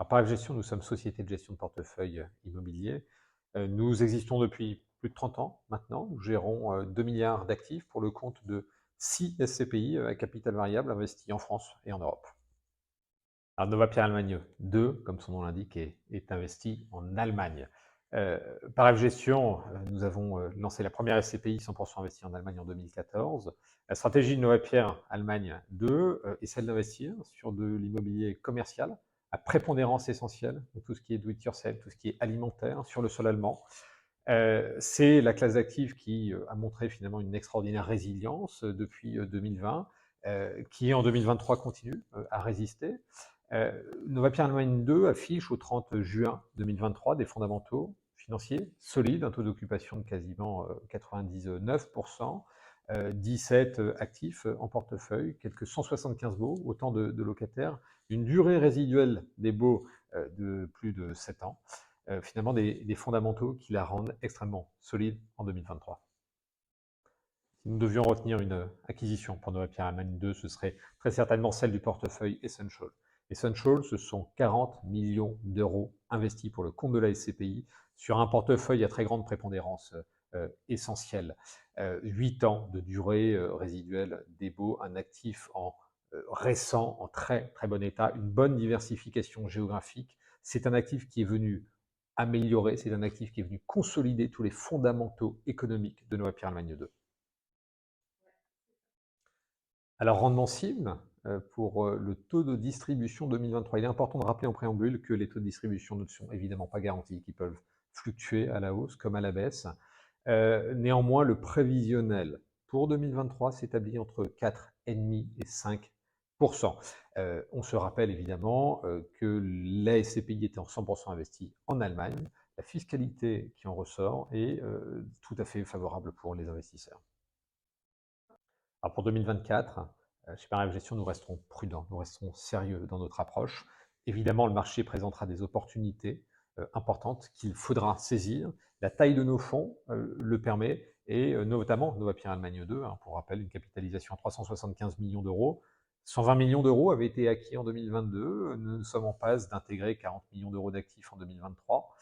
Alors, Parev Gestion, nous sommes société de gestion de portefeuille immobilier. Nous existons depuis plus de 30 ans maintenant. Nous gérons 2 milliards d'actifs pour le compte de 6 SCPI à capital variable investis en France et en Europe. Alors, Nova Pierre Allemagne 2, comme son nom l'indique, est investi en Allemagne. Parev Gestion, nous avons lancé la première SCPI 100% investie en Allemagne en 2014. La stratégie de Nova Pierre Allemagne 2 est celle d'investir sur de l'immobilier commercial à prépondérance essentielle, donc tout ce qui est do it yourself, tout ce qui est alimentaire sur le sol allemand. C'est la classe d'actifs qui a montré finalement une extraordinaire résilience depuis 2020, qui en 2023 continue à résister. Nova Pierre Allemagne 2 affiche au 30 juin 2023 des fondamentaux financiers solides, un taux d'occupation de quasiment 99%, 17 actifs en portefeuille, quelques 175 baux, autant de locataires, une durée résiduelle des baux de plus de 7 ans, finalement des fondamentaux qui la rendent extrêmement solide en 2023. Si nous devions retenir une acquisition pour Nova Pierre Allemagne 2, ce serait très certainement celle du portefeuille Essential. Essential, ce sont 40 millions d'euros investis pour le compte de la SCPI sur un portefeuille à très grande prépondérance essentielle. 8 ans de durée résiduelle des baux, un actif récent, en très très bon état, une bonne diversification géographique. C'est un actif qui est venu améliorer, c'est un actif qui est venu consolider tous les fondamentaux économiques de Nova Pierre Allemagne 2. Alors, rendement cible, pour le taux de distribution 2023. Il est important de rappeler en préambule que les taux de distribution ne sont évidemment pas garantis, qu'ils peuvent fluctuer à la hausse comme à la baisse. Néanmoins, le prévisionnel pour 2023 s'établit entre 4,5 et 5%. On se rappelle évidemment que la SCPI était en 100% investie en Allemagne. La fiscalité qui en ressort est tout à fait favorable pour les investisseurs. Alors pour 2024, chez Parev Gestion, nous resterons prudents, nous resterons sérieux dans notre approche. Évidemment, le marché présentera des opportunités importantes qu'il faudra saisir. La taille de nos fonds le permet, et notamment Nova Pierre Allemagne 2, pour rappel, une capitalisation à 375 millions d'euros. 120 millions d'euros avaient été acquis en 2022. Nous sommes en passe d'intégrer 40 millions d'euros d'actifs en 2023.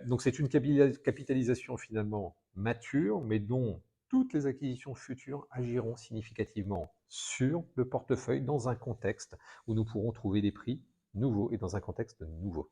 Donc c'est une capitalisation finalement mature, mais dont toutes les acquisitions futures agiront significativement sur le portefeuille dans un contexte où nous pourrons trouver des prix nouveaux et dans un contexte nouveau.